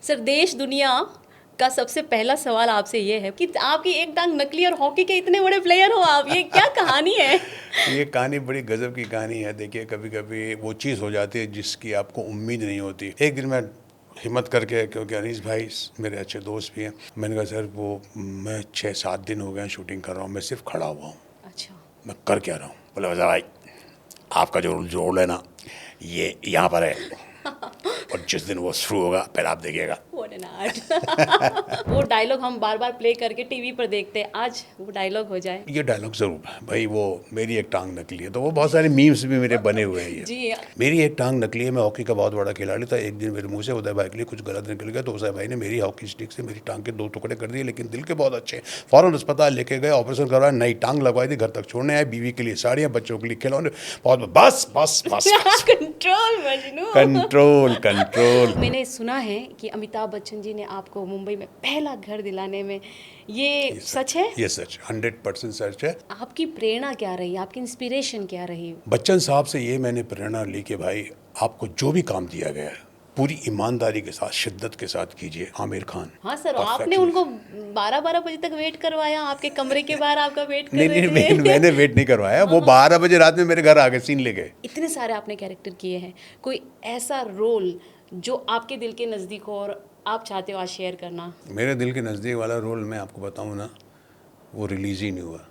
Sir देश दुनिया का सबसे पहला सवाल आपसे ये है कि आपकी एक टांग नकली और हॉकी के इतने बड़े प्लेयर हो आप, ये क्या कहानी है? ये कहानी बड़ी गजब की कहानी है। देखिए, कभी कभी वो चीज़ हो जाती है जिसकी आपको उम्मीद नहीं होती। एक दिन मैं हिम्मत करके, क्योंकि अनीस भाई मेरे अच्छे दोस्त भी हैं, मैंने कहा सर वो मैं 6-7 दिन हो गए शूटिंग कर रहा हूँ, मैं सिर्फ खड़ा हुआ हूँ, अच्छा। मैं कर क्या रहा हूँ। बोले वजह भाई, आपका जो रोल है ना, ये यहाँ पर है, और जिस दिन वो शुरू होगा फिर आप देखिएगा। What an art। वो डायलॉग हम बार बार प्ले करके टीवी पर देखते हैं, आज वो डायलॉग हो जाए। ये डायलॉग ज़रूर है भाई, वो मेरी एक टांग नकली है, तो वो बहुत सारे मीम्स भी मेरे बने हुए हैं। ये जी। मेरी एक टांग नकली है। मैं हॉकी का बहुत बड़ा खिलाड़ी था। एक दिन मेरे मुंह से उदय भाई के लिए कुछ गलत निकल गया, तो उदय भाई ने मेरी हॉकी स्टिक से मेरी टांग के 2 टुकड़े कर दिए, लेकिन दिल के बहुत अच्छे हैं। फ़ौरन अस्पताल लेके गए, ऑपरेशन करवाया, नई टांग लगवाई थी, घर तक छोड़ने आए, बीवी के लिए साड़ियाँ, बच्चों के लिए खिलौने, बहुत बस बस बस कंट्रोल मजनू। Control control. मैंने सुना है कि अमिताभ बच्चन जी ने आपको मुंबई में पहला घर दिलाने में, ये सच है? ये सच, 100% सच है। आपकी प्रेरणा क्या रही, आपकी इंस्पिरेशन क्या रही? बच्चन साहब से ये मैंने प्रेरणा ली कि भाई, आपको जो भी काम दिया गया है पूरी ईमानदारी के साथ, शिद्दत के साथ कीजिए। आमिर खान। हाँ सर, आपने उनको 12-12 बजे तक वेट करवाया, आपके कमरे के बाहर आपका वेट कर नहीं रहे नहीं, थे। मैंने वेट नहीं करवाया, वो 12 बजे रात में मेरे घर आ गए, सीन ले गए। इतने सारे आपने कैरेक्टर किए हैं, कोई ऐसा रोल जो आपके दिल के नज़दीक हो और आप चाहते हो आज शेयर करना? मेरे दिल के नज़दीक वाला रोल मैं आपको बताऊं ना, वो रिलीज़ ही नहीं हुआ।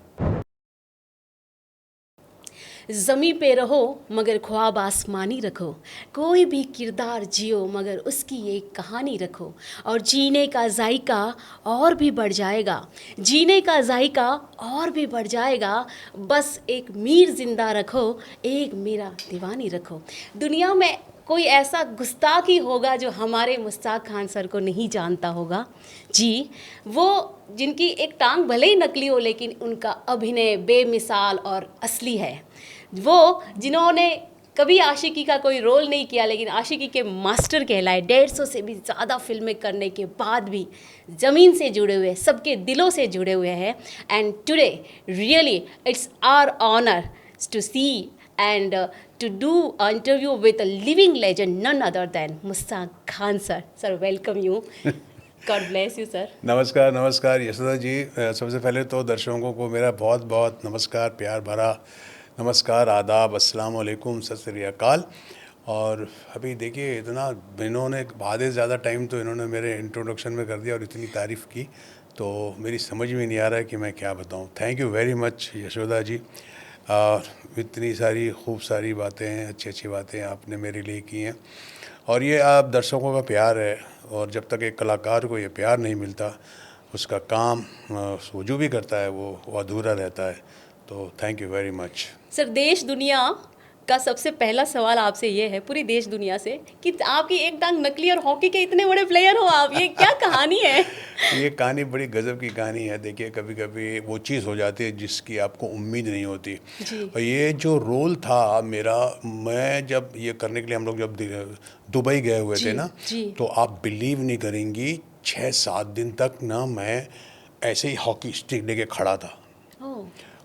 ज़मी पे रहो मगर ख्वाब आसमानी रखो, कोई भी किरदार जियो मगर उसकी एक कहानी रखो, और जीने का जायका और भी बढ़ जाएगा, जीने का जायका और भी बढ़ जाएगा, बस एक मीर जिंदा रखो, एक मेरा दीवानी रखो। दुनिया में कोई ऐसा गुस्ताख ही होगा जो हमारे मुश्ताक खान सर को नहीं जानता होगा जी। वो जिनकी एक टांग भले ही नकली हो लेकिन उनका अभिनय बेमिसाल और असली है। वो जिन्होंने कभी आशिकी का कोई रोल नहीं किया लेकिन आशिकी के मास्टर कहलाए, 150 से भी ज़्यादा फिल्में करने के बाद भी ज़मीन से जुड़े हुए, सबके दिलों से जुड़े हुए हैं। And today really it's our honour to see and to do an interview with a living legend, none other than Mustaq Khan sir. Sir, welcome you. God bless you, sir. नमस्कार नमस्कार यशोदा जी। सबसे पहले तो दर्शकों को मेरा बहुत बहुत नमस्कार, प्यार भरा नमस्कार, आदाब, अस्सलाम वालेकुम, सत श्री अकाल। और अभी देखिए, इतना इन्होंने आधे से ज़्यादा टाइम तो इन्होंने मेरे इंट्रोडक्शन में कर दिया और इतनी तारीफ़ की, तो मेरी समझ में नहीं आ रहा है कि मैं क्या बताऊं। Thank you very much Yashoda ji. इतनी सारी खूब सारी बातें हैं, अच्छी अच्छी बातें आपने मेरे लिए की हैं, और ये आप दर्शकों का प्यार है। और जब तक एक कलाकार को ये प्यार नहीं मिलता, उसका काम वो जो भी करता है वो अधूरा रहता है। तो thank you very much. Sir देश दुनिया का सबसे पहला सवाल आपसे ये है, पूरी देश दुनिया से, कि आपकी एक टांग नकली और हॉकी के इतने बड़े प्लेयर हो आप, ये क्या कहानी है? ये कहानी बड़ी गजब की कहानी है। देखिए, कभी कभी वो चीज़ हो जाती है जिसकी आपको उम्मीद नहीं होती। जी। और ये जो रोल था मेरा, मैं जब ये करने के लिए हम लोग जब दुबई गए हुए थे ना, जी। तो आप बिलीव नहीं करेंगी, 6-7 दिन तक ना मैं ऐसे ही हॉकी स्टिक लेके खड़ा था,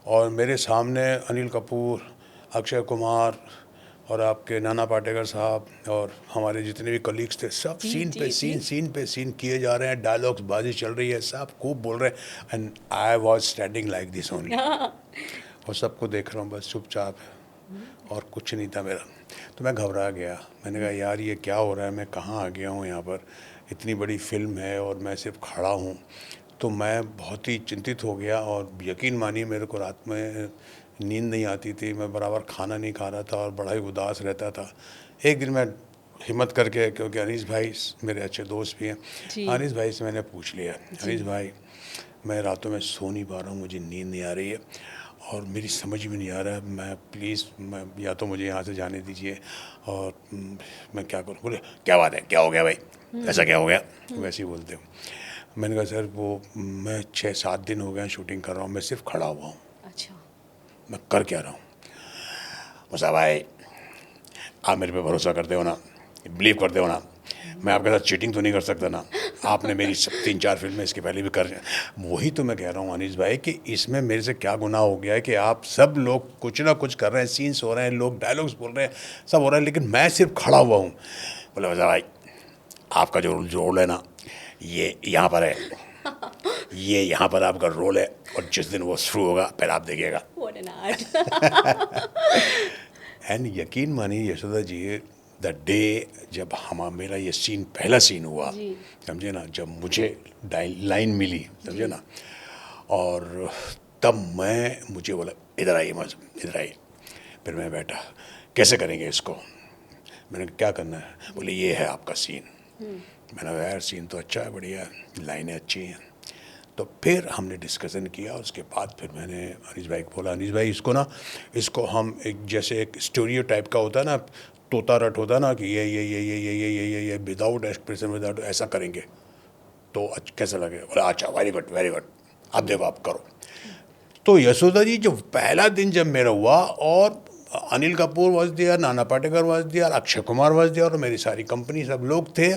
और मेरे सामने अनिल कपूर, अक्षय कुमार और आपके नाना पाटेकर साहब और हमारे जितने भी कलीग्स थे, सब सीन पे सीन किए जा रहे हैं, डायलॉग्स बाजी चल रही है, सब खूब बोल रहे हैं, and I was standing like this only, और सबको देख रहा हूँ बस चुपचाप, और कुछ नहीं था मेरा। तो मैं घबरा गया, मैंने कहा यार ये क्या हो रहा है, मैं कहाँ आ गया हूँ यहाँ पर, इतनी बड़ी फिल्म है और मैं सिर्फ खड़ा हूँ। तो मैं बहुत ही चिंतित हो गया, और यकीन मानिए मेरे को रात में नींद नहीं आती थी, मैं बराबर खाना नहीं खा रहा था और बड़ा ही उदास रहता था। एक दिन मैं हिम्मत करके, क्योंकि अनीस भाई मेरे अच्छे दोस्त भी हैं, अनीस भाई से मैंने पूछ लिया, अनीस भाई मैं रातों में सो नहीं पा रहा हूँ, मुझे नींद नहीं आ रही है और मेरी समझ में नहीं आ रहा है, मैं प्लीज़, मैं या तो मुझे यहाँ से जाने दीजिए, और मैं क्या करूँ। बोले क्या बात है, क्या हो गया भाई, ऐसा क्या हो गया, वैसे ही बोलते हो। मैंने कहा सर वो मैं 6-7 दिन हो गए शूटिंग कर रहा हूँ, मैं सिर्फ खड़ा हुआ हूँ। अच्छा। मैं कर क्या रहा हूँ। मुसा भाई, आप मेरे पे भरोसा करते हो ना, बिलीव करते हो ना, मैं आपके साथ चीटिंग तो नहीं कर सकता ना, आपने मेरी 3-4 फिल्में इसके पहले भी कर, वही तो मैं कह रहा हूँ अनीस भाई कि इसमें मेरे से क्या गुनाह हो गया है कि आप सब लोग कुछ ना कुछ कर रहे हैं, सीन्स हो रहे हैं, लोग डायलॉग्स बोल रहे हैं, सब हो रहा है, लेकिन मैं सिर्फ खड़ा हुआ हूँ। बोले वजह भाई, आपका जो रोल है ना, ये यहाँ पर है, ये यहाँ पर आपका रोल है, और जिस दिन वो शुरू होगा फिर आप देखिएगा। What an art. एंड यकीन मानिए यशोदा जी, द डे जब मेरा ये सीन, पहला सीन हुआ, जी। समझे ना, जब मुझे लाइन मिली, समझे ना, और तब मुझे बोला इधर आइए मज, इधर आइए। फिर मैं बैठा, कैसे करेंगे इसको? मैंने कहा क्या करना है? बोले ये है आपका सीन। मैंने कहा यार सीन तो अच्छा है, बढ़िया है, लाइनें अच्छी हैं। तो फिर हमने डिस्कशन किया, उसके बाद फिर मैंने अनीस भाई को बोला, अनीस भाई इसको हम एक, जैसे एक स्टोरियो टाइप का होता है ना, तोता रट होता है ना, कि ये विदाउट एक्सप्रेशन, विदाउट, ऐसा करेंगे तो कैसा लगे? बोला अच्छा, वेरी गुड वेरी गुड, अब देखो आप करो। तो यशोदा जी, जो पहला दिन जब मेरा हुआ, और अनिल कपूर वॉज दिया, नाना पाटेकर वॉज दिया, अक्षय कुमार वॉज दिया, और मेरी सारी कंपनी, सब लोग थे,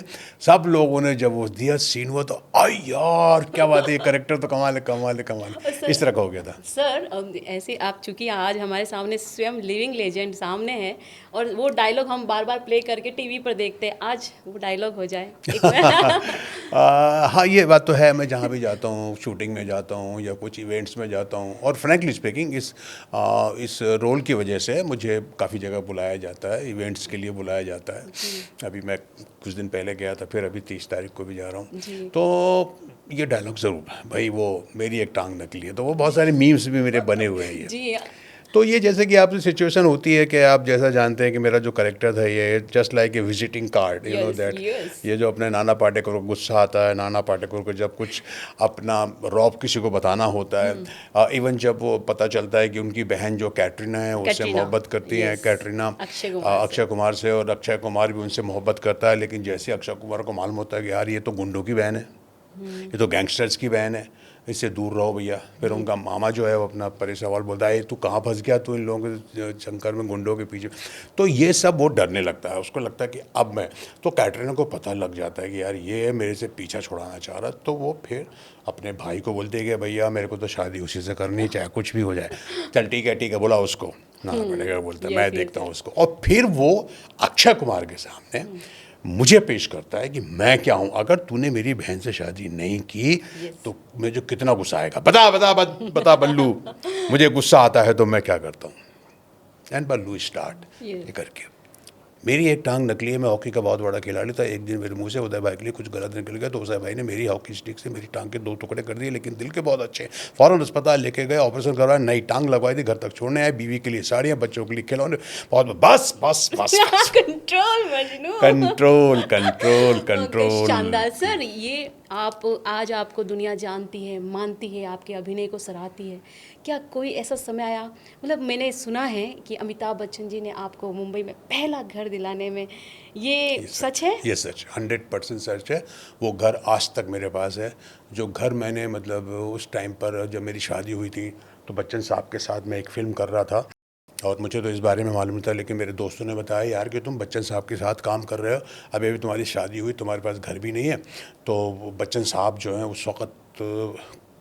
सब लोगों ने जब वो दिया सीन हुआ, तो आई यार क्या बात है, ये करेक्टर तो कमाल है, कमाल है, कमाल है, इस तरह का हो गया था। सर, ऐसे आप चूंकि आज हमारे सामने स्वयं लिविंग लेजेंड सामने है, और वो डायलॉग हम बार बार प्ले करके टीवी पर देखते हैं, आज वो डायलॉग हो जाए हाँ, ये बात तो है। मैं जहाँ भी जाता हूँ, शूटिंग में जाता हूँ या कुछ इवेंट्स में जाता हूँ, और फ्रैंकली स्पीकिंग इस रोल की वजह से मुझे काफ़ी जगह बुलाया जाता है, इवेंट्स के लिए बुलाया जाता है। अभी मैं कुछ दिन पहले गया था, फिर अभी 30 तारीख को भी जा रहा हूँ। तो ये डायलॉग ज़रूर है भाई, वो मेरी एक टांग नकली है, तो वो बहुत सारे मीम्स भी मेरे बने हुए हैं ये। जी। तो ये जैसे कि आपसे सिचुएशन होती है कि आप जैसा जानते हैं कि मेरा जो करेक्टर था, ये just like A visiting card, you know that. ये जो अपने नाना पाटेकर को गुस्सा आता है, नाना पाटेकर को जब कुछ अपना रौब किसी को बताना होता है, इवन जब वो पता चलता है कि उनकी बहन जो कैटरीना है उससे मोहब्बत करती हैं, कैटरीना अक्षय कुमार से, और अक्षय कुमार भी उनसे मोहब्बत करता है, लेकिन जैसे अक्षय कुमार को मालूम होता है कि यार ये तो गुंडों की बहन है, ये तो गैंगस्टर्स की बहन है, इससे दूर रहो भैया। फिर उनका मामा जो है वो अपना परे सवाल बोलता है, तू कहाँ फंस गया, तू इन लोगों के चक्कर में, गुंडों के पीछे। तो ये सब वो डरने लगता है, उसको लगता है कि अब मैं, तो कैटरीना को पता लग जाता है कि यार ये मेरे से पीछा छुड़ाना चाह रहा, तो वो फिर अपने भाई को बोलते हैं कि भैया मेरे को तो शादी उसी से करनी है, चाहे कुछ भी हो जाए। चल ठीक है बोला उसको, नाना पाटेकर बोलता है मैं देखता हूँ उसको। और फिर वो अक्षय कुमार के सामने मुझे पेश करता है कि मैं क्या हूँ, अगर तूने मेरी बहन से शादी नहीं की तो मुझे कितना गुस्सा आएगा, बता बता बता बल्लू, मुझे गुस्सा आता है तो मैं क्या करता हूँ। एंड बल्लू स्टार्ट ये करके, मेरी एक टांग नकली है, मैं हॉकी का बहुत बड़ा खिलाड़ी था। एक दिन मेरे मुंह से उदय भाई के लिए कुछ गलत निकल गया, तो उदय भाई ने मेरी हॉकी स्टिक से मेरी टांग के 2 टुकड़े कर दिए, लेकिन दिल के बहुत अच्छे, फ़ौरन अस्पताल लेके गए, ऑपरेशन करवाया, नई टांग लगवाई थी, घर तक छोड़ने आए, बीवी के लिए साड़ियाँ, बच्चों के लिए खिलौने, बहुत बस बस बस control Majnu, control control control. शानदार सर। ये आप आज आपको दुनिया जानती है, मानती है, आपके अभिनय को सराहती है। क्या कोई ऐसा समय आया, मतलब मैंने सुना है कि अमिताभ बच्चन जी ने आपको मुंबई में पहला घर दिलाने में, ये सच है? ये सच, 100% सच है। वो घर आज तक मेरे पास है। जो घर मैंने, मतलब उस टाइम पर जब मेरी शादी हुई थी, तो बच्चन साहब के साथ मैं एक फ़िल्म कर रहा था, और मुझे तो इस बारे में मालूम था, लेकिन मेरे दोस्तों ने बताया यार कि तुम बच्चन साहब के साथ काम कर रहे हो, अभी अभी तुम्हारी शादी हुई, तुम्हारे पास घर भी नहीं है। तो बच्चन साहब जो हैं उस वक़्त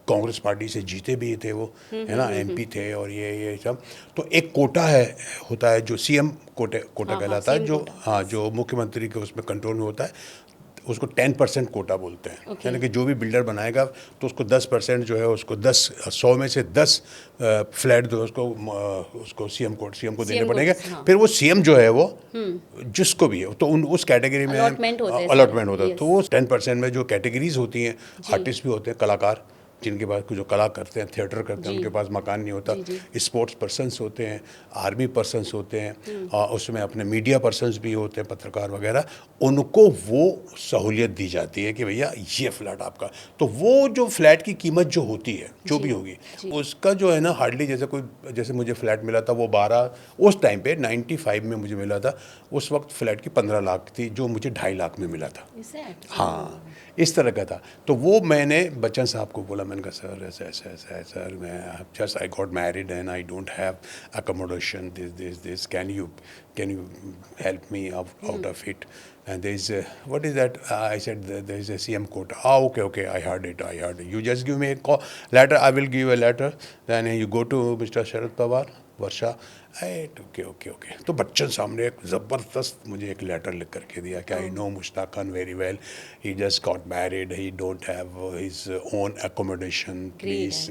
कांग्रेस पार्टी से जीते भी थे, वो है ना, एमपी थे, और ये सब। तो एक कोटा है, होता है जो सीएम कोटा कहलाता है, जो जो मुख्यमंत्री के उसमें कंट्रोल में होता है, उसको 10% कोटा बोलते हैं। यानी कि जो भी बिल्डर बनाएगा तो उसको 10% जो है, उसको 100 में से 10 फ्लैट जो उसको सीएम को देने पड़ेंगे। फिर वो सीएम जो है वो जिसको भी है, तो उस कैटेगरी में अलॉटमेंट होता है। तो वो 10% में जो कैटेगरीज होती हैं, आर्टिस्ट भी होते हैं, कलाकार जिनके पास जो कला करते हैं, थिएटर करते हैं, उनके पास मकान नहीं होता, स्पोर्ट्स पर्सन्स होते हैं, आर्मी पर्सन्स होते हैं, उसमें अपने मीडिया पर्सन्स भी होते हैं, पत्रकार वगैरह, उनको वो सहूलियत दी जाती है कि भैया ये फ्लैट आपका। तो वो जो फ्लैट की कीमत जो होती है, जो भी होगी, उसका जो है ना, हार्डली जैसे मुझे फ्लैट मिला था वो 12, उस टाइम पे 95 में मुझे मिला था, उस वक्त फ्लैट की 15 लाख थी, जो मुझे 2.5 लाख में मिला था। हाँ, इस तरह का था। तो वो मैंने बच्चन साहब को बोला, मैंने कहा सर ऐसा ऐसा ऐसा है सर, मैं just I got married and I don't have accommodation, this can you help me out of it, and there is what is that, I said there is a CM quota. Okay, I heard it, you just give me a letter, I will give a letter, then you go to Mr. Sharad Pawar, Varsha, okay okay okay. तो बच्चन साहब ने एक ज़बरदस्त मुझे एक letter लिख करके दिया कि I know Mushtaq Khan very well, he just got married, he don't have his own accommodation, please.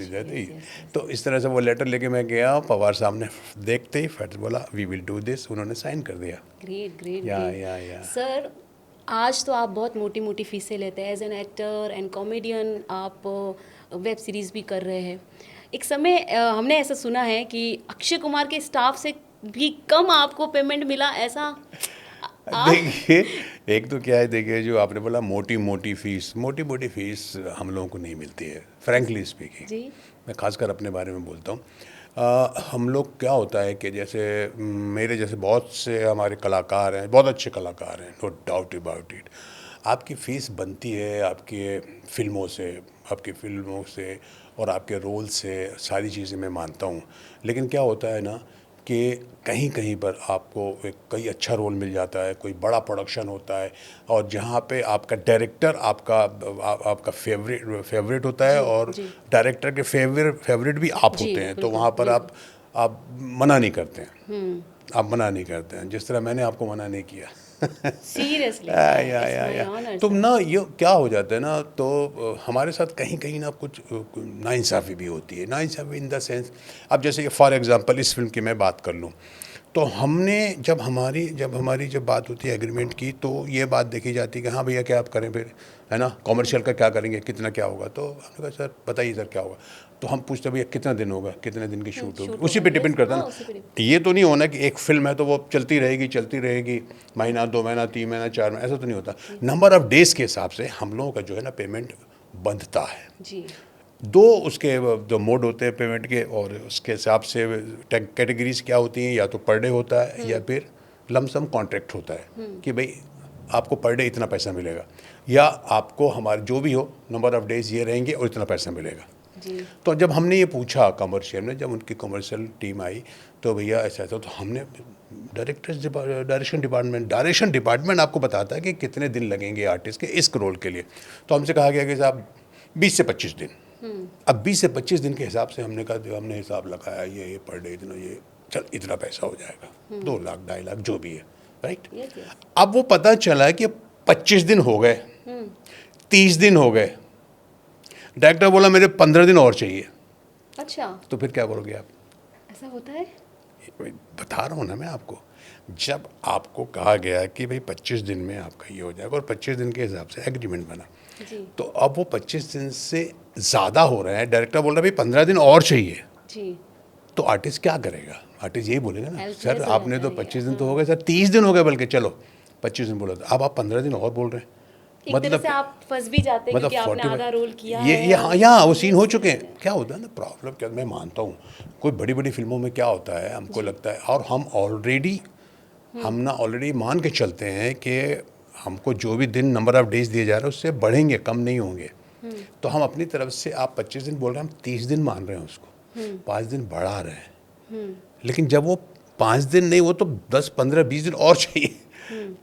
तो इस तरह से वो लेटर लेके मैं गया, पवार साहब ने देखते ही फट बोला वी विल डू दिस, उन्होंने साइन कर दिया। ग्रेट ग्रेट या सर, आज तो आप बहुत मोटी मोटी फीसें लेते हैं as an actor and comedian, आप वेब सीरीज़ भी कर रहे हैं। एक समय हमने ऐसा सुना है कि अक्षय कुमार के स्टाफ से भी कम आपको पेमेंट मिला, ऐसा देखिए, एक तो क्या है, देखिए जो आपने बोला मोटी मोटी फीस हम लोगों को नहीं मिलती है, फ्रैंकली स्पीकिंग। जी, मैं खासकर अपने बारे में बोलता हूँ। हम लोग क्या होता है कि जैसे मेरे जैसे बहुत से हमारे कलाकार हैं, बहुत अच्छे कलाकार हैं, नो डाउट अबाउट इट। आपकी फ़ीस बनती है आपकी फिल्मों से और आपके रोल से, सारी चीज़ें मैं मानता हूँ। लेकिन क्या होता है ना कि कहीं कहीं पर आपको एक कोई अच्छा रोल मिल जाता है, कोई बड़ा प्रोडक्शन होता है, और जहाँ पे आपका डायरेक्टर आपका फेवरेट होता है, और जी डायरेक्टर के फेवरेट भी आप जी, होते हैं, तो बिल्कुल वहाँ पर बिल्कुल। आप मना नहीं करते हैं। आप मना नहीं करते हैं, जिस तरह मैंने आपको मना नहीं किया। सीरियसली, इट्स माय या ऑनर तो सर। ना ये क्या हो जाता है ना, तो हमारे साथ कहीं कहीं ना कुछ नाइंसाफ़ी भी होती है। नाइंसाफ़ी इन द सेंस, अब जैसे फॉर एग्जांपल इस फिल्म की मैं बात कर लूँ, तो हमने जब बात होती है एग्रीमेंट की, तो ये बात देखी जाती है कि हाँ भैया क्या आप करें फिर, है ना, कॉमर्शियल का क्या करेंगे, कितना क्या होगा। तो हमने कहा सर बताइए सर क्या होगा। तो हम पूछते भैया कितना दिन होगा, कितने दिन की शूट होगी, शूट उसी होगा, पे यस, डिपेंड करता है हाँ, ना। उसी पे ये तो नहीं होना कि एक फिल्म है तो वो चलती रहेगी महीना 2 महीना 3 महीना 4 महीना, ऐसा तो नहीं होता। नंबर ऑफ डेज के हिसाब से हम लोगों का जो है ना पेमेंट बंधता है। जी दो उसके जो मोड होते हैं पेमेंट के, और उसके हिसाब से कैटेगरीज क्या होती हैं, या तो पर डे होता है या फिर लमसम कॉन्ट्रैक्ट होता है कि भाई आपको पर डे इतना पैसा मिलेगा, या आपको हमारे जो भी हो नंबर ऑफ डेज ये रहेंगे और इतना पैसा मिलेगा। जी तो जब हमने ये पूछा कमर्शियल में, जब उनकी कमर्शियल टीम आई, तो भैया ऐसा था, तो हमने डायरेक्शन डिपार्टमेंट आपको बताता है कि कितने दिन लगेंगे आर्टिस्ट के इस रोल के लिए। तो हमसे कहा गया कि साहब 20 से 25 दिन। अब 20 से 25 दिन के हिसाब से हमने कहा, जो हमने हिसाब लगाया, ये पर डे इतना, ये चल इतना पैसा हो जाएगा, 2 लाख 2.5 लाख जो भी है, राइट। Yes yes. अब वो पता चला कि 25 दिन हो गए, 30 दिन हो गए, डायरेक्टर बोला मेरे 15 दिन और चाहिए। अच्छा, तो फिर क्या करोगे आप? ऐसा होता है। बता रहा हूँ ना मैं आपको, जब आपको कहा गया कि भाई 25 दिन में आपका ये हो जाएगा, और 25 दिन के हिसाब से एग्रीमेंट बना, जी तो अब वो 25 दिन से ज़्यादा हो रहे हैं, डायरेक्टर बोल रहा है भाई 15 दिन और चाहिए। जी, तो आर्टिस्ट क्या करेगा? आर्टिस्ट यही बोलेगा ना, हेल्पलेस सर हो आपने जाता तो है ये, 25 दिन तो हाँ। हो गए, सर 30 दिन हो गए, बल्कि चलो 25 दिन बोला था, अब आप 15 दिन और बोल रहे हैं। एक तरह से मतलब आप फंस भी जाते हैं मतलब क्योंकि आपने 40 आधा रोल किया ये है हाँ, और यहाँ वो सीन हो यस चुके यस हैं। क्या होता है ना, प्रॉब्लम क्या, मैं मानता हूँ कोई बड़ी बड़ी फिल्मों में क्या होता है, हमको लगता है, और हम ऑलरेडी मान के चलते हैं कि हमको जो भी दिन नंबर ऑफ डेज दिए जा रहे हैं उससे बढ़ेंगे, कम नहीं होंगे। तो हम अपनी तरफ से, आप 25 दिन बोल रहे हैं, हम 30 दिन मान रहे हैं उसको, 5 दिन बढ़ा रहे हैं। लेकिन जब वो 5 दिन नहीं, वो तो 10 15 20 दिन और चाहिए,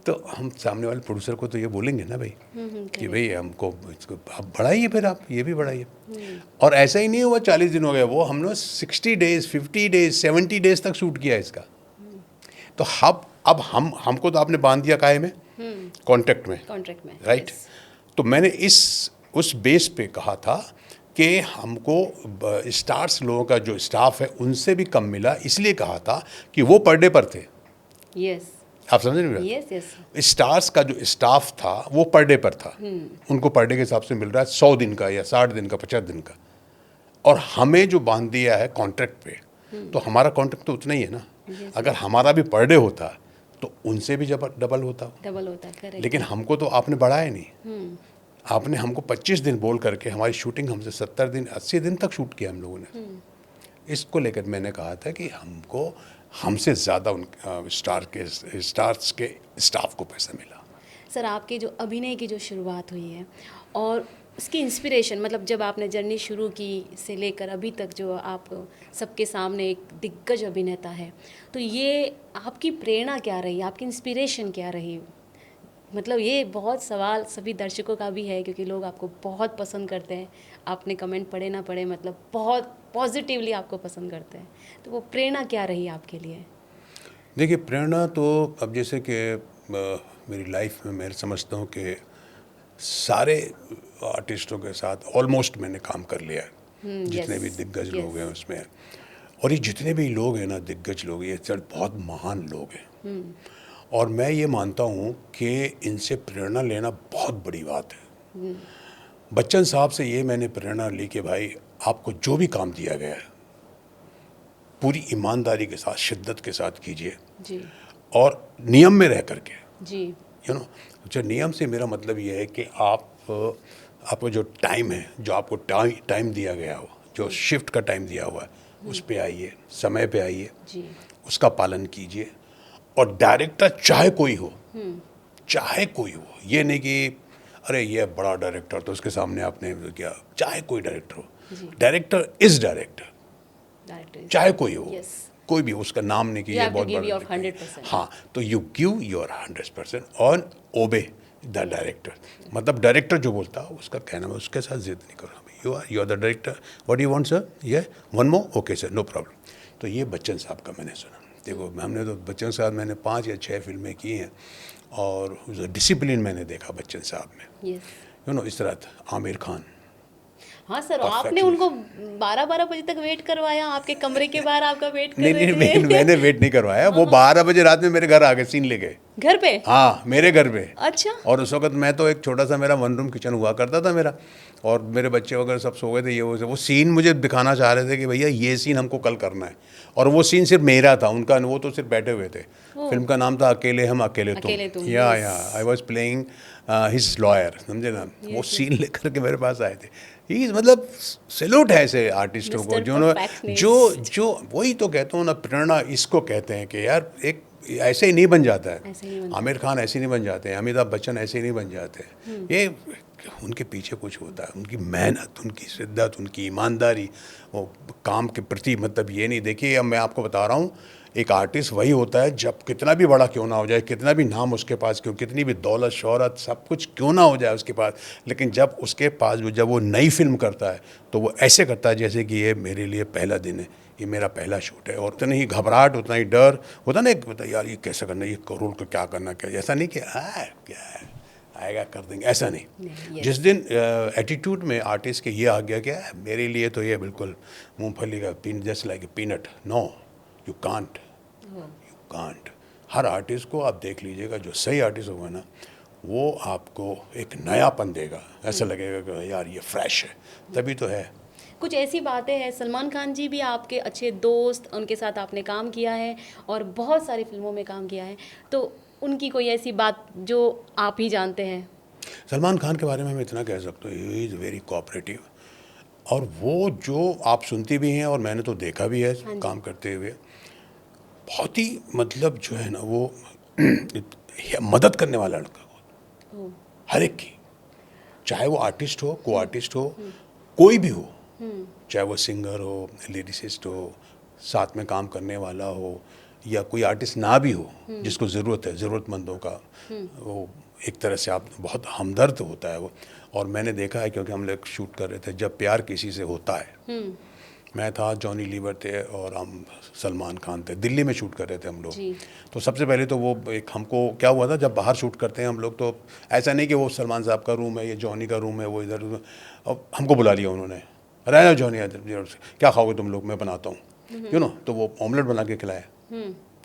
तो हम सामने वाले प्रोड्यूसर को तो ये बोलेंगे ना भाई कि भाई हमको इसको आप बढ़ाइए, फिर आप ये भी बढ़ाइए। और ऐसा ही नहीं हुआ 40 दिन हो गया, वो हमने 60 डेज 50 डेज 70 डेज तक शूट किया इसका। तो अब हमको तो आपने बांध दिया काहे में, कॉन्ट्रैक्ट में, कॉन्ट्रैक्ट में, राइट। यस। तो मैंने उस बेस पे कहा था कि हमको स्टार्स लोगों का जो स्टाफ है उनसे भी कम मिला, इसलिए कहा था कि वो पर डे पर थे। यस आप समझ रहे हैं? Yes yes. स्टार्स का जो स्टाफ था वो पर डे पर था, उनको पर डे के हिसाब से मिल रहा है 100 दिन का या 60 दिन का, 50 दिन का। और हमें जो बांध दिया है कॉन्ट्रैक्ट पे, तो हमारा कॉन्ट्रैक्ट तो उतना ही है ना। Yes, अगर हमारा भी पर डे होता तो उनसे भी डबल होता। डबल होता है, करेक्ट। लेकिन हमको तो आपने बढ़ाया नहीं, आपने हमको 25 दिन बोल करके हमारी शूटिंग हमसे 70 दिन 80 दिन तक शूट किया हम लोगों ने। इसको लेकर मैंने कहा था कि हमसे ज़्यादा उन स्टार्स के स्टाफ को पैसा मिला। सर, आपके जो अभिनय की जो शुरुआत हुई है और उसकी इंस्पिरेशन, मतलब जब आपने जर्नी शुरू की से लेकर अभी तक जो आप सबके सामने एक दिग्गज अभिनेता है, तो ये आपकी प्रेरणा क्या रही, आपकी इंस्पिरेशन क्या रही? मतलब ये बहुत सवाल सभी दर्शकों का भी है, क्योंकि लोग आपको बहुत पसंद करते हैं। आपने कमेंट पढ़े ना पढ़े, मतलब बहुत पॉजिटिवली आपको पसंद करते हैं। तो वो प्रेरणा क्या रही आपके लिए? देखिए, प्रेरणा तो अब जैसे कि मेरी लाइफ में मैं समझता हूँ कि सारे आर्टिस्टों के साथ ऑलमोस्ट मैंने काम कर लिया है, जितने भी यस, दिग्गज लोग हैं यस। उसमें। और ये जितने भी लोग हैं ना, दिग्गज लोग, ये सब बहुत महान लोग हैं। और मैं ये मानता हूँ कि इनसे प्रेरणा लेना बहुत बड़ी बात है। बच्चन साहब से ये मैंने प्रेरणा ली कि भाई, आपको जो भी काम दिया गया है पूरी ईमानदारी के साथ, शिद्दत के साथ कीजिए, जी, और नियम में रह करके, जी। You know. जो नियम से मेरा मतलब ये है कि आपको जो टाइम है, जो आपको टाइम दिया गया हो, जो शिफ्ट का टाइम दिया हुआ है, उस पे आइए, समय पे आइए, जी। उसका पालन कीजिए। और डायरेक्टर चाहे कोई हो, चाहे कोई हो, ये नहीं कि अरे ये बड़ा डायरेक्टर तो उसके सामने आपने क्या, चाहे कोई डायरेक्टर हो, जी। Director is director, director. चाहे कोई हो, यस। कोई भी, उसका नाम नहीं कि You ये have to बहुत give बड़ा your director है। 100%. हाँ, तो यू गिव योर 100% और ओबे द डायरेक्टर। मतलब डायरेक्टर जो बोलता है उसका कहना, मैं उसके साथ जिद नहीं कर रहा। You are the director, what you want sir, ये one more, okay sir, no problem. तो ये बच्चन साहब का मैंने सुना। देखो, हमने तो बच्चन साहब, मैंने 5 या 6 फिल्में की हैं, और डिसिप्लिन मैंने देखा बच्चन साहब में। यस। यू नो, इस तरह आमिर खान, हाँ सर, आपने परफेक्शनिस्ट। उनको 12-12 बजे तक वेट करवाया, आपके कमरे के बाहर आपका वेट कर नहीं रहे नहीं, थे। मैंने वेट नहीं करवाया। वो 12 बजे रात में मेरे घर आ गए, सीन ले गए। घर पे? हाँ, मेरे घर पे। अच्छा। और उस वक्त मैं तो एक छोटा सा, मेरा 1 रूम किचन हुआ करता था मेरा, और मेरे बच्चे वगैरह सब सो गए थे। ये वो सीन मुझे दिखाना चाह रहे थे कि भैया ये सीन हमको कल करना है, और वो सीन सिर्फ मेरा था, उनका वो तो सिर्फ बैठे हुए थे। फिल्म का नाम था अकेले हम अकेले अकेले तुम। तुम, या yes. I was playing his lawyer, समझे ना। वो Yes, yes. सीन लेकर के मेरे पास आए थे। ही मतलब सैल्यूट है ऐसे आर्टिस्टों को, Mr. जो Perfectionist. जो वही तो कहता हूँ ना, प्रेरणा इसको कहते हैं कि यार, एक ऐसे ही नहीं बन जाता है। ऐसे नहीं बन आमिर खान ऐसे नहीं बन जाते हैं, अमिताभ बच्चन ऐसे ही नहीं बन जाते हैं। ये उनके पीछे कुछ होता है, उनकी मेहनत, उनकी शिद्दत, उनकी ईमानदारी, वो काम के प्रति। मतलब ये नहीं, देखिए अब मैं आपको बता रहा हूँ, एक आर्टिस्ट वही होता है जब कितना भी बड़ा क्यों ना हो जाए, कितना भी नाम उसके पास क्यों, कितनी भी दौलत शोहरत सब कुछ क्यों ना हो जाए उसके पास, लेकिन जब उसके पास जब वो नई फिल्म करता है, तो वो ऐसे करता है जैसे कि ये मेरे लिए पहला दिन है, ये मेरा पहला शूट है। और उतना ही घबराहट, उतना ही डर होता ना, एक होता यार ये कैसे करना, ये करोड़ को क्या करना, क्या, ऐसा नहीं कि क्या है, आएगा कर देंगे, ऐसा नहीं। yes. जिस दिन एटीट्यूड में आर्टिस्ट के ये आ गया क्या है, मेरे लिए तो ये बिल्कुल मूंगफली का just like a peanut, no, you can't, you can't. हर आर्टिस्ट को आप देख लीजिएगा, जो सही आर्टिस्ट होगा ना, वो आपको एक नयापन देगा, ऐसा लगेगा कि यार ये फ्रेश है, तभी तो है। कुछ ऐसी बातें हैं, सलमान खान जी भी आपके अच्छे दोस्त, उनके साथ आपने काम किया है और बहुत सारी फिल्मों में काम किया है, तो उनकी कोई ऐसी बात जो आप ही जानते हैं? सलमान खान के बारे में मैं इतना कह सकता हूँ, ही इज़ वेरी कोऑपरेटिव। और वो जो आप सुनती भी हैं, और मैंने तो देखा भी है काम करते हुए, बहुत ही मतलब जो है ना वो मदद करने वाला लड़का हो, हर एक की, चाहे वो आर्टिस्ट हो, को आर्टिस्ट हो, कोई भी हो, चाहे वो सिंगर हो, लिरिसिस्ट हो, साथ में काम करने वाला हो, या कोई आर्टिस्ट ना भी हो, जिसको ज़रूरत है, ज़रूरतमंदों का, वो एक तरह से आप बहुत हमदर्द होता है वो। और मैंने देखा है, क्योंकि हम लोग शूट कर रहे थे, जब प्यार किसी से होता है, मैं था, जॉनी लीवर थे, और हम सलमान खान थे, दिल्ली में शूट कर रहे थे हम लोग। तो सबसे पहले तो वो एक हमको क्या हुआ था, जब बाहर शूट करते हैं हम लोग, तो ऐसा नहीं कि वो सलमान साहब का रूम है, ये जॉनी का रूम है, वो इधर, अब हमको बुला लिया उन्होंने, रहना जॉनी, क्या खाओगे तुम लोग, मैं बनाता हूँ, यू नो। तो वो ऑमलेट बना के खिलाया,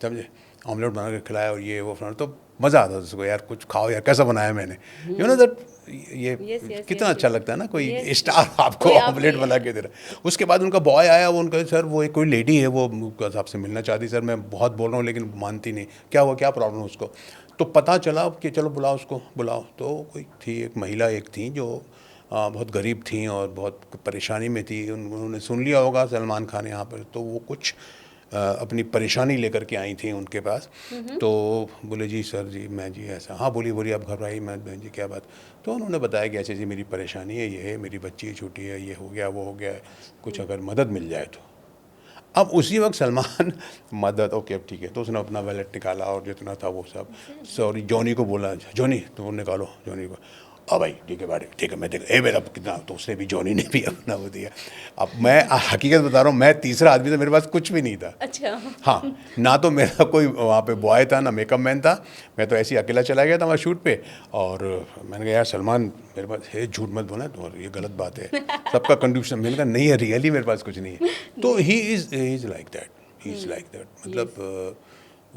समझे, ऑमलेट बना के खिलाया, और ये वो फलाना, तो मज़ा आता था उसको, यार कुछ खाओ यार, कैसा बनाया मैंने, यू नो दैट। ये कितना अच्छा लगता है ना, कोई स्टार आपको ऑमलेट बना के दे रहा है। उसके बाद उनका बॉय आया, वो उनका, सर वो एक कोई लेडी है, वो आपसे मिलना चाहती, सर मैं बहुत बोल रहा हूँ लेकिन मानती नहीं, क्या हुआ, क्या प्रॉब्लम उसको। तो पता चला कि चलो बुलाओ उसको, बुलाओ। तो कोई थी, एक महिला एक थी जो बहुत गरीब थी और बहुत परेशानी में थी, उन्होंने सुन लिया होगा सलमान खान यहाँ पर, तो वो कुछ अपनी परेशानी लेकर के आई थी उनके पास। तो बोले जी सर जी, मैं जी ऐसा, हाँ बोलिए बोलिए, आप घबराइए, मैं बहन जी क्या बात। तो उन्होंने बताया कि ऐसे जी मेरी परेशानी है, ये है, मेरी बच्ची छोटी है, ये हो गया वो हो गया, कुछ अगर मदद मिल जाए तो। अब उसी वक्त सलमान मदद ओके अब ठीक है, तो उसने अपना वैलेट निकाला और जितना था वो सब, सॉरी जॉनी को बोला, जॉनी तो निकालो जॉनी को, अब भाई ठीक है भाई ठीक है मैं देखा, मेरा कितना, तो उसने भी जॉनी ने भी अपना वो दिया। अब मैं हकीकत बता रहा हूँ, मैं तीसरा आदमी था, मेरे पास कुछ भी नहीं था। अच्छा। हाँ, ना तो मेरा कोई वहाँ पे बॉय था ना मेकअप मैन था, मैं तो ऐसे ही अकेला चला गया था वहाँ शूट पे। और मैंने कहा यार सलमान मेरे पास है, झूठ मत बोला तो ये गलत बात है, सबका कंट्रीब्यूशन। मैंने कहा नहीं है, रियली मेरे पास कुछ नहीं है। तो he is like that, he is like that, मतलब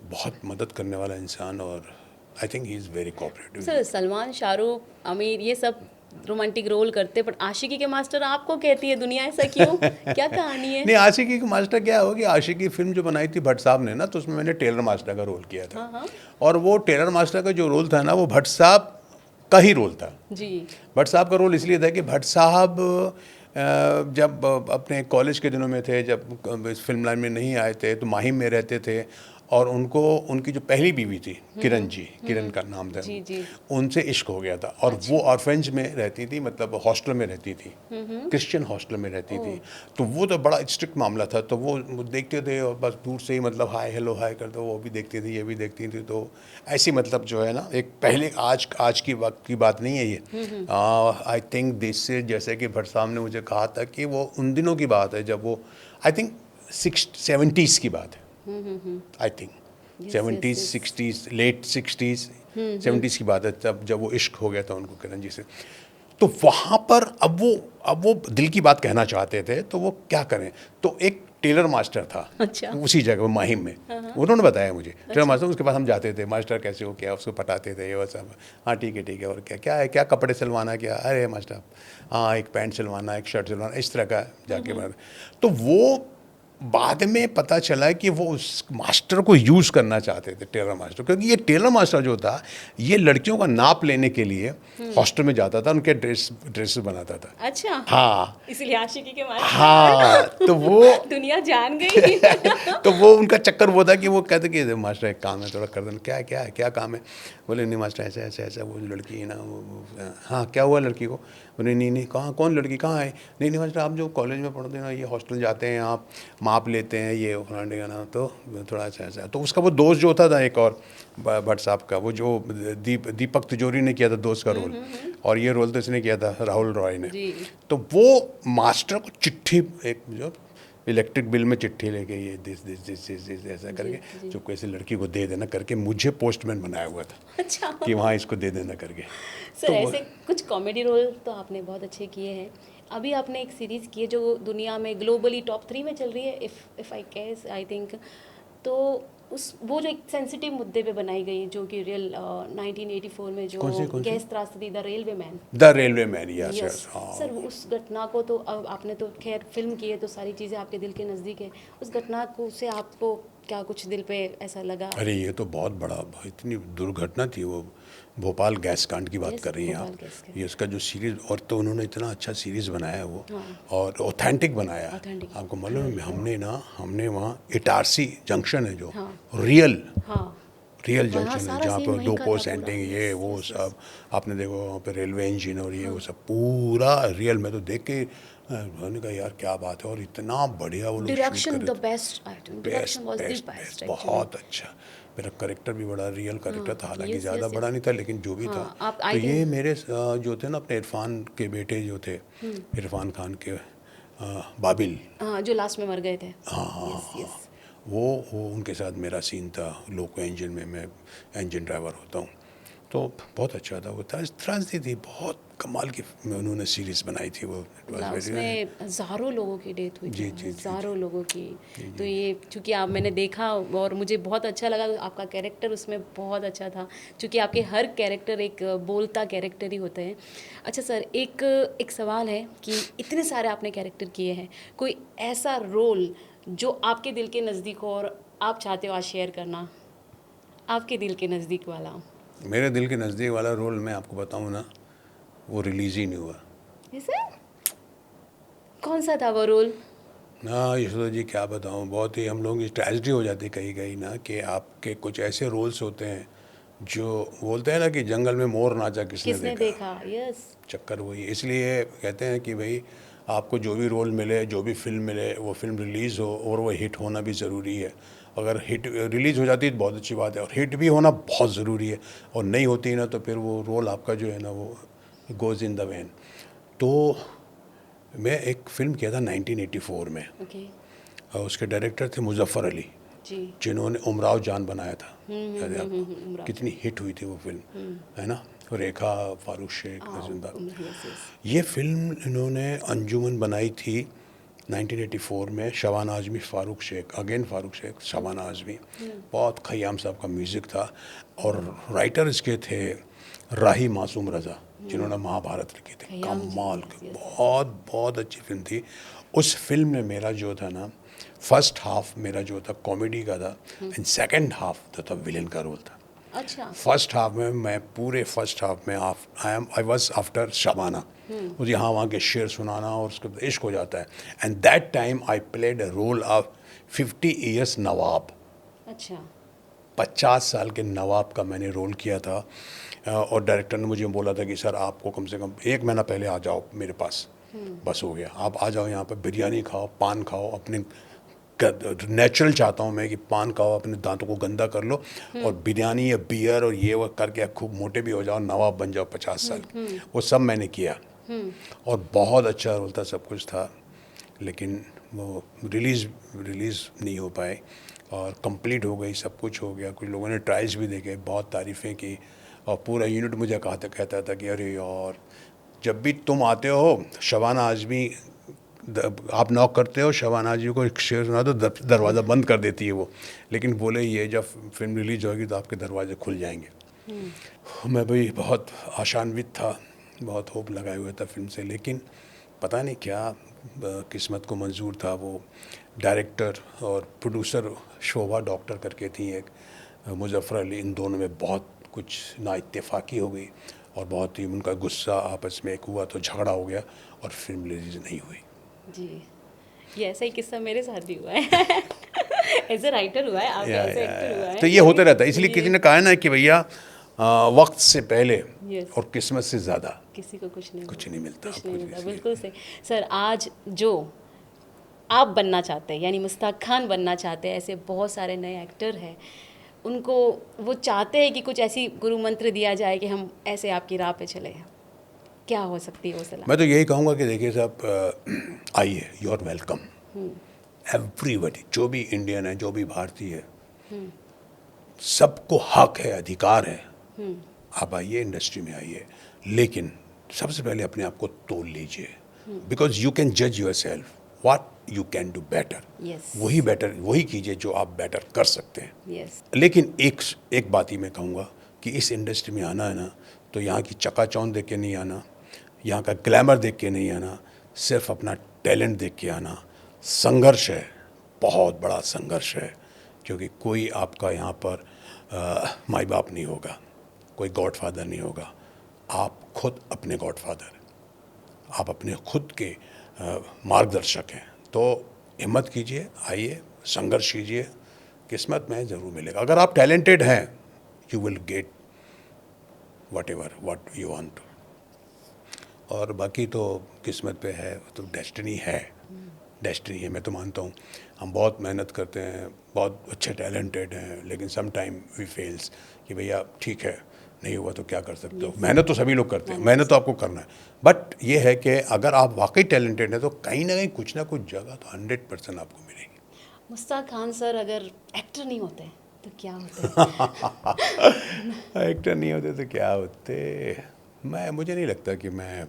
बहुत मदद करने वाला इंसान, और I think he is very cooperative. Sir Salman, Shahrukh, Aamir ये सब रोमांटिक रोल करते, पर आशिकी के मास्टर आपको कहती है दुनिया, ऐसा क्यों? क्या कहानी है? नहीं, आशिकी का मास्टर क्या होगी, आशिकी फिल्म जो बनाई थी भट्ट साहब ने ना, तो उसमें मैंने टेलर मास्टर का रोल किया था। हाँ। और वो टेलर मास्टर का जो रोल था ना, वो भट्ट साहब का ही रोल था जी। भट्ट साहब का रोल इसलिए था कि भट्ट साहब जब अपने कॉलेज के दिनों में थे, जब इस फिल्म लाइन में नहीं आए थे, तो माहिम में रहते थे, और उनको उनकी जो पहली बीवी थी किरण जी, किरण का नाम था, जी जी। उनसे इश्क हो गया था। और वो ऑर्फेंज में रहती थी, मतलब हॉस्टल में रहती थी, क्रिश्चियन हॉस्टल में रहती थी। तो वो तो बड़ा स्ट्रिक्ट मामला था, तो वो देखते थे और बस दूर से ही मतलब हाय हेलो हाय करते, वो भी देखती थी ये भी देखती थी। तो ऐसी मतलब जो है ना, एक पहले आज की वक्त की बात नहीं है ये। आई थिंक दिस से, जैसे कि भट्ट साहब ने मुझे कहा था कि वो उन दिनों की बात है जब वो, आई थिंक 70s की बात है, I think 70s 60s late 60s 70s की बात है, तब जब वो इश्क हो गया था उनको किरण जी से। तो वहाँ पर अब वो दिल की बात कहना चाहते थे, तो वो क्या करें, तो एक टेलर मास्टर था अच्छा। उसी जगह माहिम में, उन्होंने बताया मुझे टेलर मास्टर, उसके पास हम जाते थे, मास्टर कैसे हो क्या, उसको पटाते थे ये वो सब, हाँ ठीक है और क्या है, क्या कपड़े सिलवाना, क्या, अरे मास्टर हाँ एक पैंट सिलवाना एक शर्ट सिलवाना, इस तरह का जाके बात। तो वो बाद में पता चला कि वो उस मास्टर को यूज़ करना चाहते थे, टेलर मास्टर, क्योंकि ये टेलर मास्टर जो था, ये लड़कियों का नाप लेने के लिए हॉस्टल में जाता था, उनके ड्रेस बनाता था। अच्छा। हाँ, इसलिए आशिकी के मास्टर। हाँ, तो वो दुनिया जान गई। तो वो उनका चक्कर वो था कि वो कहते कि मास्टर एक काम है थोड़ा कर देना, क्या काम है, बोले नहीं मास्टर ऐसा वो लड़की है ना हाँ क्या हुआ लड़की को, बोले नहीं कहाँ, कौन लड़की कहाँ है, नहीं मास्टर आप जो कॉलेज में पढ़ते हैं ना, ये हॉस्टल जाते हैं, आप माप लेते हैं ये फलाने का ना, तो थोड़ा ऐसा। तो उसका वो दोस्त जो था एक और भट्ट साहब का, वो जो दीपक तिजोरी ने किया था दोस्त का रोल, और ये रोल तो इसने किया था राहुल रॉय ने। तो वो मास्टर को चिट्ठी, एक जो इलेक्ट्रिक बिल में चिट्ठी लेके ये दिस ऐसा करके जो कैसे लड़की को दे देना करके, मुझे पोस्टमैन बनाया हुआ था। अच्छा। कि वहाँ इसको दे देना करके। सर तो ऐसे कुछ कॉमेडी रोल तो आपने बहुत अच्छे किए हैं। अभी आपने एक सीरीज़ की है जो दुनिया में ग्लोबली टॉप 3 में चल रही है, if I guess I think, तो वो जो एक सेंसिटिव मुद्दे पे बनाई गई, जो कि रियल 1984 में जो गैस त्रासदी, the railway man, yes sir, उस घटना को तो अब आपने तो खैर फिल्म की है तो सारी चीज़ें आपके दिल के नज़दीक है, उस घटना को से आपको क्या कुछ दिल पे ऐसा लगा? अरे ये तो बहुत बड़ा, इतनी दुर्घटना थी वो, भोपाल गैस कांड की बात कर रही हैं आप, ये उसका जो सीरीज़, और तो उन्होंने इतना अच्छा सीरीज़ बनाया वो, और ऑथेंटिक बनाया। आपको मालूम है हमने वहाँ इटारसी जंक्शन है जो रियल जंक्शन है, जहाँ पर 2 पोस्ट एंडिंग ये वो सब आपने देखो, वहाँ पे रेलवे इंजन और ये वो सब पूरा रियल। मैं तो देख के मैंने कहा यार क्या बात है, और इतना बढ़िया वो लोग डायरेक्शन द बेस्ट, बहुत अच्छा। मेरा कैरेक्टर भी बड़ा रियल कैरेक्टर था, हालांकि ज़्यादा बड़ा नहीं था, लेकिन जो भी था। तो ये मेरे जो थे ना अपने इरफान के बेटे जो थे, इरफान खान के बाबिल, जो लास्ट में मर गए थे, हाँ, वो उनके साथ मेरा सीन था। लोको इंजन में मैं इंजन ड्राइवर होता हूँ, तो बहुत अच्छा था। वो त्रासदी थी, बहुत कमाल की उन्होंने सीरीज़ बनाई थी वो, उसमें हज़ारों लोगों की डेथ हुई थी, हज़ारों लोगों की। तो ये चूँकि आप, मैंने देखा और मुझे बहुत अच्छा लगा, आपका कैरेक्टर उसमें बहुत अच्छा था, चूँकि आपके हर कैरेक्टर एक बोलता कैरेक्टर ही होते हैं। अच्छा सर, एक सवाल है कि इतने सारे आपने कैरेक्टर किए हैं, कोई ऐसा रोल जो आपके दिल के नज़दीक हो और आप चाहते हो आज शेयर करना, आपके दिल के नज़दीक वाला? मेरे दिल के नज़दीक वाला रोल मैं आपको बताऊँ ना, वो रिलीज़ ही नहीं हुआ। कौन सा था वो रोल? ना यशोदा जी क्या बताऊँ, बहुत ही हम लोगों की ट्रेजेडी हो जाती है कहीं ना, कि आपके कुछ ऐसे रोल्स होते हैं जो बोलते हैं ना कि जंगल में मोर नाचा किसने देखा। यस। चक्कर वही, इसलिए कहते हैं कि भाई आपको जो भी रोल मिले, जो भी फिल्म मिले, वो फिल्म रिलीज़ हो और वो हिट होना भी ज़रूरी है। अगर हिट रिलीज़ हो जाती है तो बहुत अच्छी बात है, और हिट भी होना बहुत ज़रूरी है, और नहीं होती ना तो फिर वो रोल आपका जो है ना वो गोज़ इन द वेन। तो मैं एक फ़िल्म किया था 1984 में, ओके। और उसके डायरेक्टर थे मुज़फ़्फ़र अली, जी। जिन्होंने उमराव जान बनाया था। याद है आपको? उमराव कितनी हिट हुई थी वो फिल्म, है ना? रेखा, फारूक शेख, जिंदा। Yes yes. ये फिल्म इन्होंने अंजुमन बनाई थी 1984 में, शबाना आज़मी, फारूक शेख, अगेन फारूक शेख, शबाना आज़मी। बहुत खयाम साहब का म्यूज़िक था, और राइटर इसके थे राही मासूम रज़ा, जिन्होंने महाभारत लिखी थी। खयाम जी, कमाल yes, की, yes, बहुत बहुत अच्छी फिल्म थी। उस फिल्म में मेरा जो था ना, फर्स्ट हाफ मेरा जो था कॉमेडी का था, एंड सेकंड हाफ जो था विलेन का रोल था। अच्छा। फर्स्ट हाफ में मैं पूरे फर्स्ट हाफ में आई वॉज आफ्टर शबाना, मुझे यहाँ वहाँ के शेर सुनाना और उसके बाद इश्क हो जाता है। And that time I played a role of 50 years nawab. अच्छा। 50 साल के नवाब का मैंने रोल किया था, और डायरेक्टर ने मुझे बोला था कि सर आपको कम से कम 1 महीना पहले आ जाओ मेरे पास, बस हो गया, आप आ जाओ यहाँ पर, बिरयानी खाओ, पान खाओ, अपने नेचुरल चाहता हूँ मैं कि पान खाओ, अपने दांतों को गंदा कर लो, और बिरयानी या बियर और ये वो करके खूब मोटे भी हो जाओ, नवाब बन जाओ 50 साल के। वो सब मैंने किया, और बहुत अच्छा रोल था, सब कुछ था, लेकिन वो रिलीज़ नहीं हो पाए, और कंप्लीट हो गई, सब कुछ हो गया। कुछ लोगों ने ट्रायल्स भी देखे, बहुत तारीफ़ें की, और पूरा यूनिट मुझे कहता था कि अरे यार, जब भी तुम आते हो शबाना आज़मी, आप नॉक करते हो, शबाना आज़मी को एक शेर सुना दो, दरवाज़ा बंद कर देती है वो, लेकिन बोले ये जब फिल्म रिलीज होगी तो आपके दरवाजे खुल जाएंगे। मैं भाई बहुत आशान्वित था, बहुत होप लगाए हुए था फिल्म से, लेकिन पता नहीं क्या किस्मत को मंजूर था। वो डायरेक्टर और प्रोड्यूसर शोभा डॉक्टर करके थी एक, मुज़फ़्फ़र अली, इन दोनों में बहुत कुछ नाइत्तेफाकी हो गई, और बहुत ही उनका गुस्सा आपस में एक हुआ, तो झगड़ा हो गया, और फिल्म रिलीज नहीं हुई। जी, ये ऐसा ही किस्सा मेरे साथ भी हुआ है। एज ए राइटर हुआ है, आपके एज ए एक्टर हुआ है। तो ये होता रहता है, इसलिए किसी ने कहा ना कि भैया वक्त से पहले Yes. और किस्मत से ज़्यादा किसी को कुछ नहीं कुछ नहीं मिलता। कुछ नहीं आपको मिलता, इसलिए। बिल्कुल सही। सर, आज जो आप बनना चाहते हैं, यानी मुश्ताक खान बनना चाहते हैं, ऐसे बहुत सारे नए एक्टर हैं, उनको वो चाहते हैं कि कुछ ऐसी गुरु मंत्र दिया जाए कि हम ऐसे आपकी राह पे चले, क्या हो सकती है वो सलाह? मैं तो यही कहूँगा कि देखिए साहब, आइए, यू आर वेलकम, एवरीबडी, जो भी इंडियन है, जो भी भारतीय है, सबको हक है, अधिकार है, आप आइए, इंडस्ट्री में आइए, लेकिन सबसे पहले अपने आप को तोल लीजिए, बिकॉज यू कैन जज your self what you can do better. Yes. वही कीजिए जो आप बेटर कर सकते हैं। यस। लेकिन एक बात ही मैं कहूँगा कि इस इंडस्ट्री में आना है ना, तो यहाँ की चकाचौंध देख के नहीं आना, यहाँ का ग्लैमर देख के नहीं आना, सिर्फ अपना टैलेंट देख के आना। संघर्ष है, बहुत बड़ा संघर्ष है, क्योंकि कोई आपका यहाँ पर माई बाप नहीं होगा, कोई गॉडफादर नहीं होगा, आप खुद अपने गॉडफादर, आप अपने खुद के मार्गदर्शक हैं। तो हिम्मत कीजिए, आइए, संघर्ष कीजिए, किस्मत में ज़रूर मिलेगा। अगर आप टैलेंटेड हैं, you will get what you want. और बाकी तो किस्मत पे है, तो डेस्टिनी है, डेस्टिनी है, मैं तो मानता हूँ। हम बहुत मेहनत करते हैं, बहुत अच्छे टैलेंटेड हैं, लेकिन सम टाइम वी फेल्स कि भैया ठीक है, नहीं हुआ तो क्या कर सकते हो। मेहनत तो सभी लोग करते हैं, मेहनत तो आपको करना है, बट ये है कि अगर आप वाकई टैलेंटेड हैं तो कहीं ना कहीं कुछ ना कुछ जगह तो 100% आपको मिलेगी। मुश्ताक खान सर अगर एक्टर नहीं होते तो क्या होते? एक्टर नहीं होते तो क्या होते, मुझे नहीं लगता कि मैं,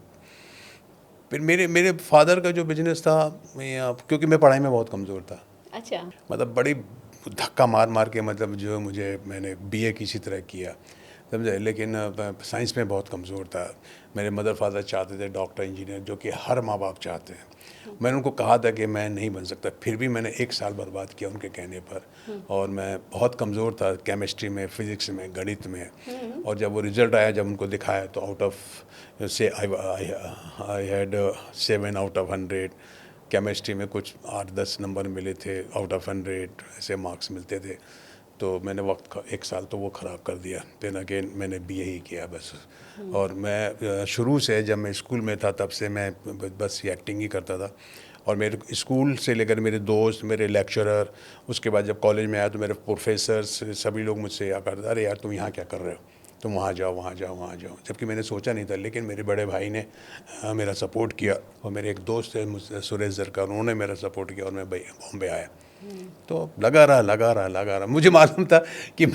फिर मेरे फादर का जो बिजनेस था, क्योंकि मैं पढ़ाई में बहुत कमज़ोर था, अच्छा। मतलब बड़ी धक्का मार मार के, मतलब जो मैंने बीए किसी तरह किया, समझे, लेकिन साइंस में बहुत कमज़ोर था। मेरे मदर फादर चाहते थे डॉक्टर, इंजीनियर, जो कि हर माँ बाप चाहते हैं। मैंने उनको कहा था कि मैं नहीं बन सकता, फिर भी मैंने 1 साल बर्बाद किया उनके कहने पर, और मैं बहुत कमज़ोर था केमिस्ट्री में, फिज़िक्स में, गणित में। और जब वो रिज़ल्ट आया, जब उनको दिखाया, तो आउट ऑफ से I had 7 out of 100। Chemistry में कुछ 8-10 नंबर मिले थे आउट ऑफ 100, ऐसे मार्क्स मिलते थे। तो मैंने एक साल तो वो ख़राब कर दिया। देन अगेन मैंने बीए ही किया बस। और मैं शुरू से जब मैं स्कूल में था तब से मैं बस ये एक्टिंग ही करता था। और मेरे स्कूल से लेकर मेरे दोस्त, मेरे लेक्चरर, उसके बाद जब कॉलेज में आया तो मेरे प्रोफेसर्स सभी लोग मुझसे यह करते, अरे यार तुम यहाँ क्या कर रहे हो, तुम वहाँ जाओ, वहाँ जाओ, वहाँ जाओ। जबकि मैंने सोचा नहीं था, लेकिन मेरे बड़े भाई ने मेरा सपोर्ट किया, और मेरे एक दोस्त है मुझसे, सुरेश जरकर, उन्होंने मेरा सपोर्ट किया और मैं बॉम्बे आया। तो लगा रहा मुझे मालूम था कि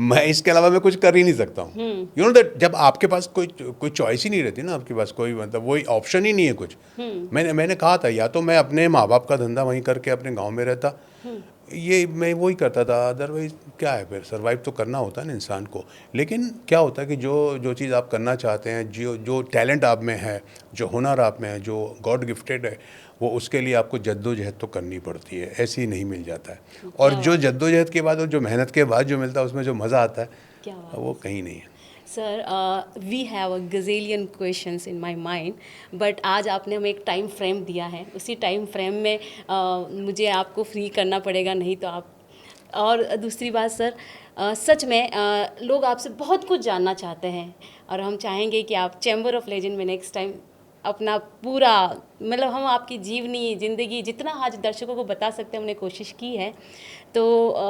मैं इसके अलावा मैं कुछ कर ही नहीं सकता हूँ। यू नो दैट जब आपके पास कोई चॉइस ही नहीं रहती ना, आपके पास कोई मतलब वही ऑप्शन ही नहीं है कुछ। मैंने कहा था या तो मैं अपने माँ बाप का धंधा वहीं करके अपने गांव में रहता, ये मैं वही करता था, अदरवाइज क्या है, फिर सर्वाइव तो करना होता है ना इंसान को। लेकिन क्या होता है कि जो चीज़ आप करना चाहते हैं, जो टैलेंट आप में है, जो हुनर आप में है, जो गॉड गिफ्टेड है, वो उसके लिए आपको जद्दोजहद तो करनी पड़ती है, ऐसे ही नहीं मिल जाता है। और जो जद्दोजहद के बाद और जो मेहनत के बाद जो मिलता है उसमें जो मज़ा आता है वो कहीं नहीं है। Sir, we have a gazillion questions in my mind, but आज आपने हमें एक टाइम फ्रेम दिया है, उसी टाइम फ्रेम में मुझे आपको फ्री करना पड़ेगा, नहीं तो आप। और दूसरी बात सर, सच में लोग आपसे बहुत कुछ जानना चाहते हैं, और हम चाहेंगे कि आप चैम्बर ऑफ लेजेंड में नेक्स्ट टाइम अपना पूरा, मतलब हम आपकी जीवनी ज़िंदगी जितना आज दर्शकों को बता सकते हैं हमने कोशिश की है। तो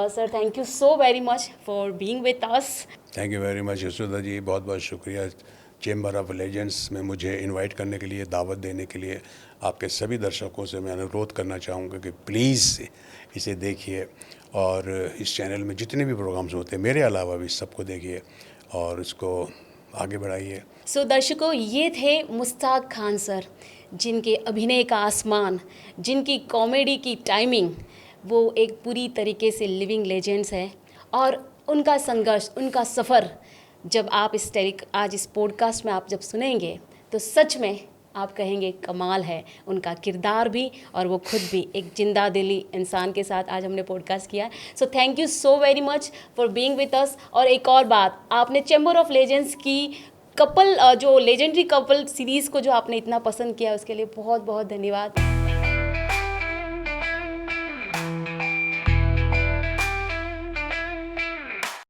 sir, thank you so very much for being with us. Thank you very much Yashoda ji, बहुत बहुत शुक्रिया चेंबर ऑफ लेजेंड्स में मुझे इनवाइट करने के लिए, दावत देने के लिए। आपके सभी दर्शकों से मैं अनुरोध करना चाहूँगा कि प्लीज़ इसे देखिए, और इस चैनल में जितने भी प्रोग्राम्स होते हैं मेरे अलावा भी सबको देखिए और इसको आगे बढ़ाइए। सो दर्शकों, ये थे मुश्ताक खान सर, जिनके अभिनय का आसमान, जिनकी कॉमेडी की टाइमिंग, वो एक पूरी तरीके से लिविंग लेजेंड्स है। और उनका संघर्ष, उनका सफ़र जब आप आज इस पॉडकास्ट में आप जब सुनेंगे तो सच में आप कहेंगे कमाल है उनका किरदार भी, और वो खुद भी एक जिंदा दिली इंसान के साथ आज हमने पॉडकास्ट किया है। So thank you so very much for being with अस। और एक और बात, आपने चैम्बर ऑफ लेजेंड्स की कपल, जो लेजेंडरी कपल सीरीज़ को जो आपने इतना पसंद किया, उसके लिए बहुत बहुत धन्यवाद।